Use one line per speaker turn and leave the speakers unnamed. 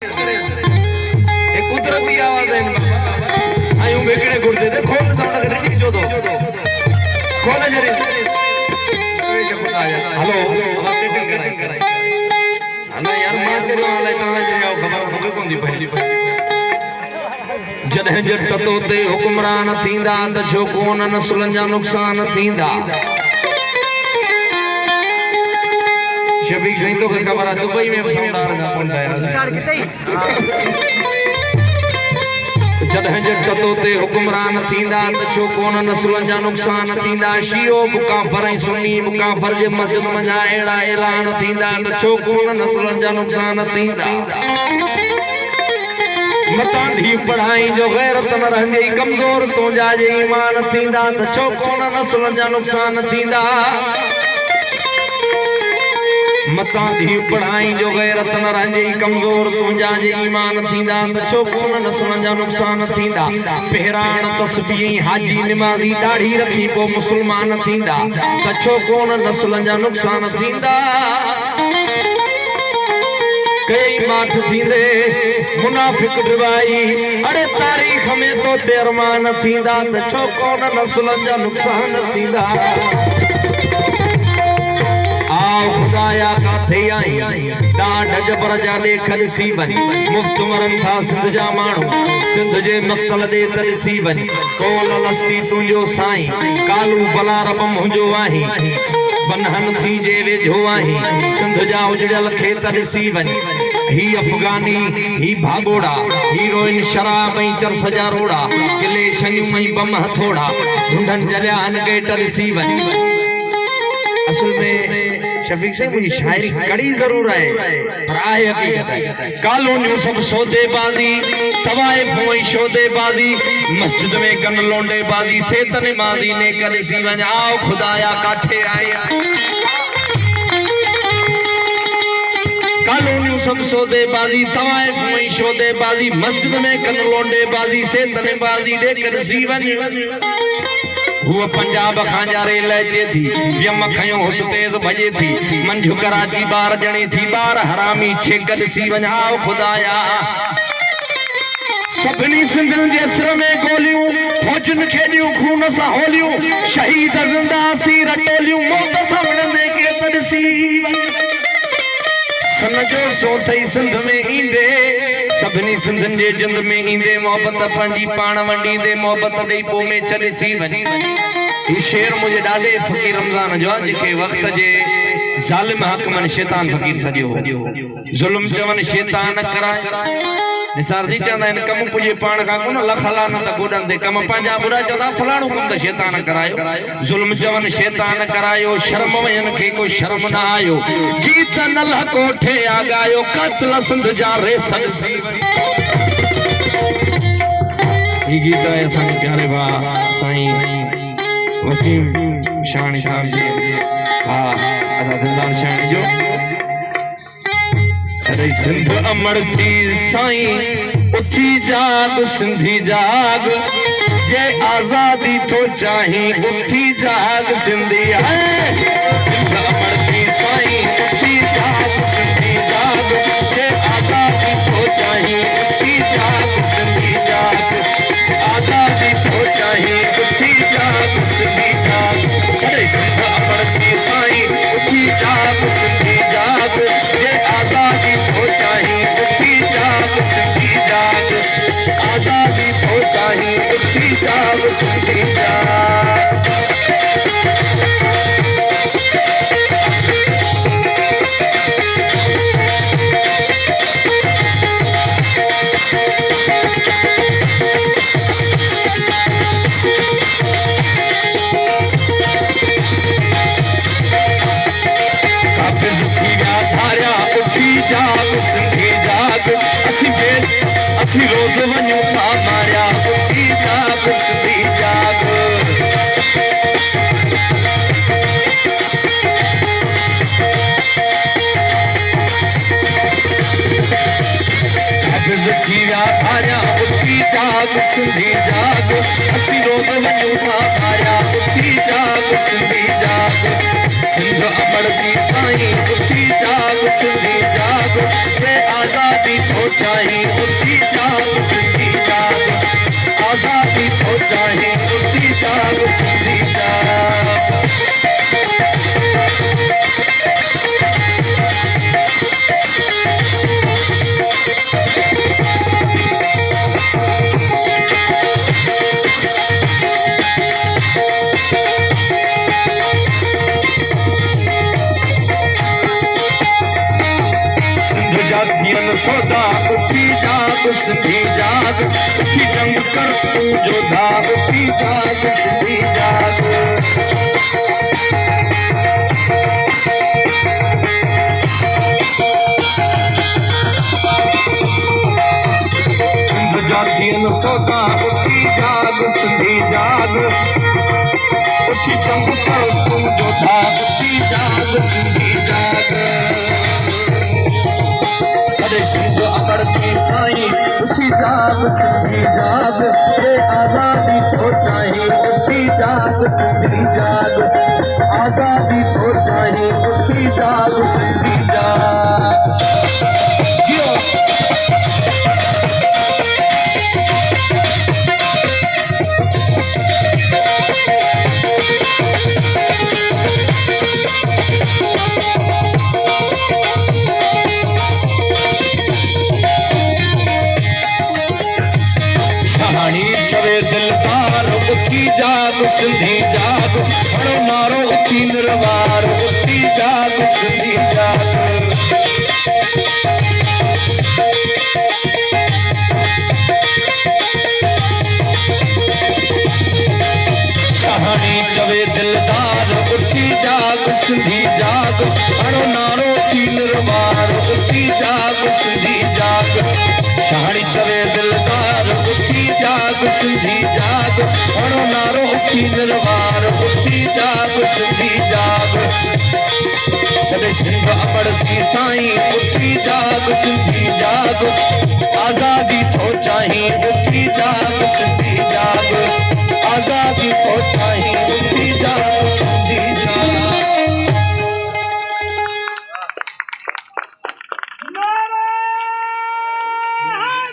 एक कुदरती आवाज है आयु बेकड़े गुर्दे दे खोल साउंड करे नहीं जो दो खोल जरे हेलो आवाज सेटिंग कराई हना यार मां चलो वाला ताला जरे आओ खबर मुझे कोन दी पहली जॾहिं जट तो ते हुक्मरान थींदा त छो कोन नसलनि जा नुक़सान थींदा शफीक सही तो खबर है दुबई में साउंडार जा फोन आया जॾहिं जट तो ते हुक्मरान थींदा त छो कोन नसलनि जा नुक़सान थींदा शियो मुकाफर ऐं सुन्नी मुकाफर जे मस्जिद मंझां अहिड़ा ऐलान थींदा त छो कोन नसलनि जा नुक़सान थींदा मतां धी पढ़ाई जो गैरत न रहंदी कमज़ोर तुंहिंजा जे ईमान थींदा त छो कोन नसलनि जा नुक़सान थींदा मतां धी पढ़ाई जो गैरत न रहंदी कमज़ोर तुंहिंजा जे ईमान थींदा त छो कोन नसलनि जा नुक़सान थींदा पहिराण तस्बीह हाजी निमाज़ी ॾाढ़ी रखी पोइ मुस्लमान थींदा त छो कोन नसलनि जा नुक़सान थींदा कई माठ थींदे मुनाफिक डिवाई अड़े तारीख़ में तो तेरमान थींदा त छो कोन नसलनि जा नुक़सान थींदा आओ खुदाया काथे आई ॾाढ जबर जा ॾेख ॾिसी वञ मुफ़्त मरनि था सिंध जा माण्हू सिंध जे मक़तल ॾे त ॾिसी वञ कोल लस्ती तुंहिंजो साईं कालू बलारब मुंहिंजो आहीं बनहन थी जे वेझो आहीं सिंध जा उजड़ियल खेत ॾिसी वञ ही अफगानी ही भागोड़ा हीरोइन शराब ऐं चरस जा रोड़ा किले शयूं ऐं बम हथोड़ा ढूंढन जलिया हन गेट ॾिसी वञ असल में शफीक से मुझे शायरी कड़ी जरूर है पर आहे हकीकत कॉलोनियों सब सौदेबाजी तवाइफ हुई शोदेबाजी मस्जिद में कन लोंडेबाजी सेतन माजी ने कर सी वञ आओ खुदाया काथे आया कॉलोनियों सब सौदेबाजी तवाइफ हुई शोदेबाजी मस्जिद में कन लोंडेबाजी सेतन माजी ने कर सी वञ हुआ पंजाब खांजारे लचे थी यम खयो हुस तेज भजे थी मंझु कराची बार जणी थी बार हरामी छेक ॾिसी वञ आओ खुदाया सभिनी सिंधियुनि जे सिर में गोलियूं फौजन खेॾियूं खून सां होलियूं शहीद ज़िंदा सी रटोलियूं मौत सां विढ़ंदे के त ॾिसी सन जो सो थई सिंध में ईंदे सभिनी सिंधियुनि जे जिंद में ईंदे मोहब्बत पंहिंजी पाण वंडींदे मोहब्बत ॾेई पोइ में छॾिसी वञ ही शेर मुझे ॾाढे फ़क़ीर रमज़ान जो आहे जेके वक़्त जे ज़ालिम हकमन शैतान फ़क़ीर सॼो ज़ुल्म चवनि शैतान कराए निसार जी चवंदा आहिनि कम पुॼे पाण खां कोन लख लानत गोॾनि ते कम पंहिंजा बुरा चवंदा फलाणो कम त शैतान करायो ज़ुल्म चवनि शैतान करायो शर्म वयनि खे को शर्म न आयो गीत नल कोठे आगायो कत्ल सिंध जा रेस ही गीत है असांजे प्यारे भाउ साईं वसीम शाणी साहब जी हा अदा दिलदार शाणी जो सरे सिंध अमर थी साईं उठी जाग सिंधी जाग जे आजादी तो चाही उठी जाग सिंधी है सिंध अमर थी साईं उठी जाग सिंधी जाग जे आजादी तो चाही उठी जाग सिंधी जाग आजादी तो चाही उठी जाग सिंधी जाग सरे सिंध अमर थी साईं उठी जाग सिंधी जाग जे आजादी तो चाही उठी जाग सिंधी जाग आजादी तो चाही उठी जाग सिंधी जाग जाग सिंधी जाग असी रोज वञूं था मारिया उठी जाग सिंधी जाग हाफ़िज़ थी विया धारिया उठी उठी जाग सिंधी जाग असी रोग वञूं था ॿाहिरियां उठी जाग सिंधी जाग सिंध अमड़ती साईं उठी जाग सिंधी जाग वे आज़ादी थो चाही उठी जाग सिंधी जाग आज़ादी थो चाही उठी जाग सिंधी जाग सौदा उठी जाग सिंधी जाग उठी जंग कर तू जोधा उठी जाग सिंधी जाग सिंध जातियन सौदा उठी जाग सिंधी जाग उठी जंग कर तू जोधा उठी जाग सिंधी जाग सिंध अमड़ती साईं उठी जाग सिंधी जाग रे आज़ादी थो चाही उठी जाग सिंधी जाग आज़ादी थो चाही उठी जाग सिंधी जाग चवे दिलदार उठी जाग सिंधी जाग हड़ो नारो उठी निर्वार उठी जाग सिंधी जाग कहानी चवे दिलदार उठी जाग सिंधी जाग हड़ो नारो उठी निर्वार उठी जाग सिंधी जाग कहानी चवे दिलदार उठी जाग सिंधी जाग हड़ो नारो उठी निर्वार उठी जाग सिंधी जाग सॾे सिंध अमड़ती साईं उठी जाग सिंधी जाग आज़ादी थो चाही